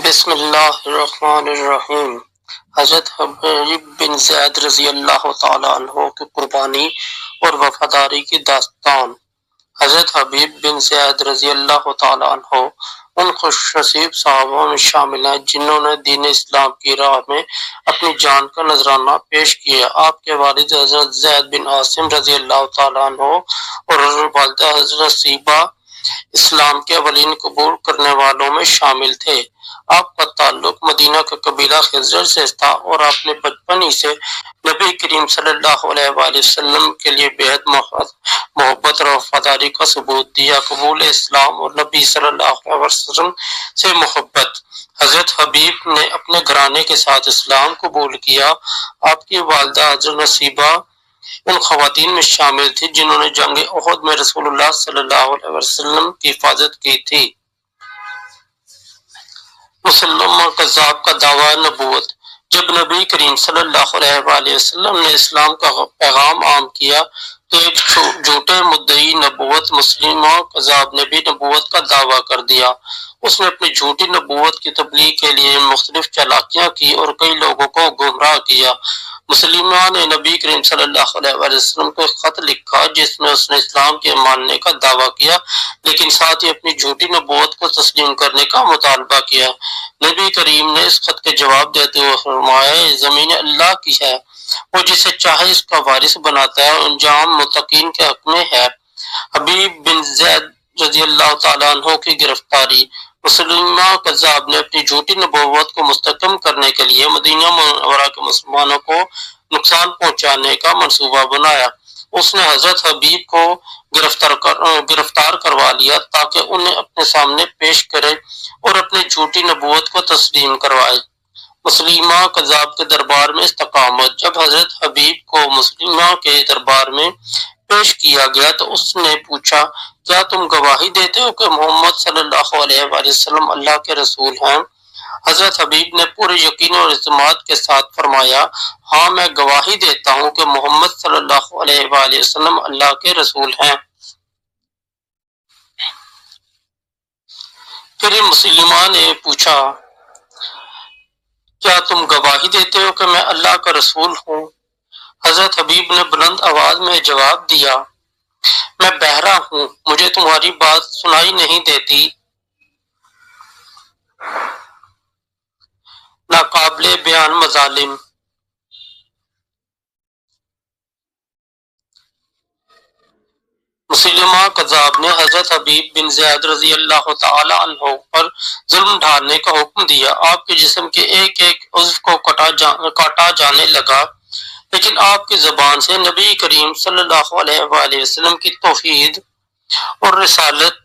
بسم اللہ الرحمن الرحیم۔ حضرت حبیب بن زید رضی اللہ تعالیٰ عنہ کی قربانی اور وفاداری کی داستان۔ حضرت حبیب بن زید رضی اللہ تعالیٰ عنہ ان خوش نصیب صحابہ میں شامل ہیں جنہوں نے دین اسلام کی راہ میں اپنی جان کا نذرانہ پیش کیا۔ آپ کے والد حضرت زید بن عاصم رضی اللہ تعالیٰ عنہ اور والدہ حضرت سیبہ اسلام کے اولین قبول کرنے والوں میں شامل تھے۔ آپ کا تعلق مدینہ کے قبیلہ خزرج سے تھا اور آپ نے بچپن ہی سے نبی کریم صلی اللہ علیہ وآلہ وسلم کے لیے بےحد محبت اور وفاداری کا ثبوت دیا۔ قبول اسلام اور نبی صلی اللہ علیہ وسلم سے محبت۔ حضرت حبیب نے اپنے گھرانے کے ساتھ اسلام قبول کیا۔ آپ کی والدہ حضرت نصیبہ ان خواتین میں شامل تھی جنہوں نے جنگ احد میں رسول اللہ صلی اللہ علیہ وسلم کی حفاظت کی تھی۔ مسلمہ کذاب کا دعویٰ نبوت۔ جب نبی کریم صلی اللہ علیہ وآلہ وسلم نے اسلام کا پیغام عام کیا تو ایک جھوٹے مدعی نبوت مسلمہ کذاب نے بھی نبوت کا دعویٰ کر دیا۔ اس نے اپنی جھوٹی نبوت کی تبلیغ کے لیے مختلف چالاکیاں کی اور کئی لوگوں کو گمراہ کیا۔ مسلمہ نے نبی کریم صلی اللہ علیہ وآلہ وسلم کو ایک خط لکھا جس میں اس نے اسلام کے ماننے کا دعویٰ کیا لیکن ساتھ ہی اپنی جھوٹی نبوت کو تسلیم کرنے کا مطالبہ کیا۔ نبی کریم نے اس خط کے جواب دیتے ہوئے فرمایا زمین اللہ کی ہے، وہ جسے چاہے اس کا وارث بناتا ہے، انجام متقین کے حق میں ہے۔ حبیب بن زید رضی اللہ تعالیٰ عنہ کی گرفتاری۔ مسلمہ کذاب نے اپنی جھوٹی نبوت کو مستحکم کرنے کے لیے مدینہ منورہ کے مسلمانوں کو نقصان پہنچانے کا منصوبہ بنایا۔ اس نے حضرت حبیب کو گرفتار کروا لیا تاکہ انہیں اپنے سامنے پیش کرے اور اپنی جھوٹی نبوت کو تسلیم کروائے۔ مسلمہ کذاب کے دربار میں استقامت۔ جب حضرت حبیب کو مسلمہ کے دربار میں پیش کیا گیا تو اس نے پوچھا کیا تم گواہی دیتے ہو کہ محمد صلی اللہ علیہ وآلہ وسلم اللہ کے رسول ہیں؟ حضرت حبیب نے پورے یقین اور اعتماد کے ساتھ فرمایا ہاں میں گواہی دیتا ہوں کہ محمد صلی اللہ علیہ وآلہ وسلم اللہ کے رسول ہیں۔ پھر مسلمہ نے پوچھا کیا تم گواہی دیتے ہو کہ میں اللہ کا رسول ہوں؟ حضرت حبیب نے بلند آواز میں جواب دیا میں بہرا ہوں، مجھے تمہاری بات سنائی نہیں دیتی۔ ناقابل بیان مظالم۔ مسلمہ کذاب نے حضرت حبیب بن زید رضی اللہ تعالی عنہ پر ظلم ڈھانے کا حکم دیا۔ آپ کے جسم کے ایک ایک عضو کو کاٹا جانے لگا لیکن آپ کی زبان سے نبی کریم صلی اللہ علیہ وآلہ وسلم کی توحید اور رسالت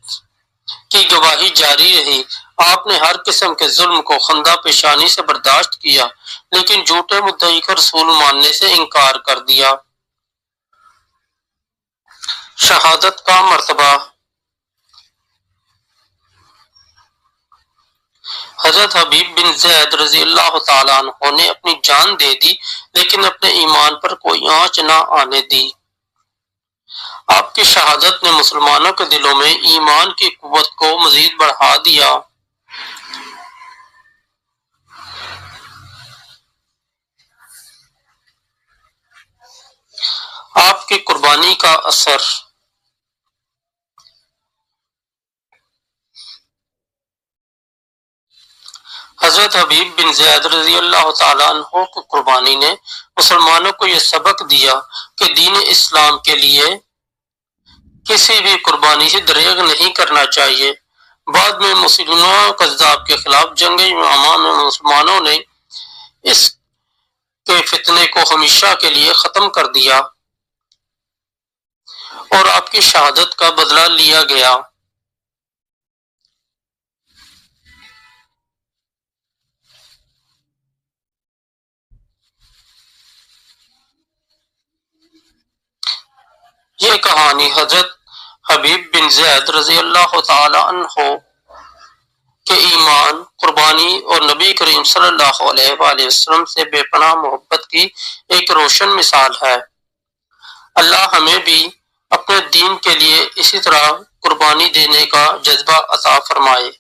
کی گواہی جاری رہی۔ آپ نے ہر قسم کے ظلم کو خندہ پیشانی سے برداشت کیا لیکن جھوٹے مدعی کا رسول ماننے سے انکار کر دیا۔ شہادت کا مرتبہ۔ حضرت حبیب بن زید رضی اللہ تعالیٰ عنہ نے اپنی جان دے دی لیکن اپنے ایمان پر کوئی آنچ نہ آنے دی۔ آپ کی شہادت نے مسلمانوں کے دلوں میں ایمان کی قوت کو مزید بڑھا دیا۔ آپ کی قربانی کا اثر۔ حضرت حبیب بن زید رضی اللہ تعالیٰ عنہ کی قربانی نے مسلمانوں کو یہ سبق دیا کہ دین اسلام کے لیے کسی بھی قربانی سے دریغ نہیں کرنا چاہیے۔ بعد میں مسلمہ کذاب کے خلاف جنگ یمامہ میں مسلمانوں نے اس کے فتنے کو ہمیشہ کے لیے ختم کر دیا اور آپ کی شہادت کا بدلہ لیا گیا۔ یہ کہانی حضرت حبیب بن زید رضی اللہ تعالی عنہ کے ایمان، قربانی اور نبی کریم صلی اللہ علیہ وآلہ وسلم سے بے پناہ محبت کی ایک روشن مثال ہے۔ اللہ ہمیں بھی اپنے دین کے لیے اسی طرح قربانی دینے کا جذبہ عطا فرمائے۔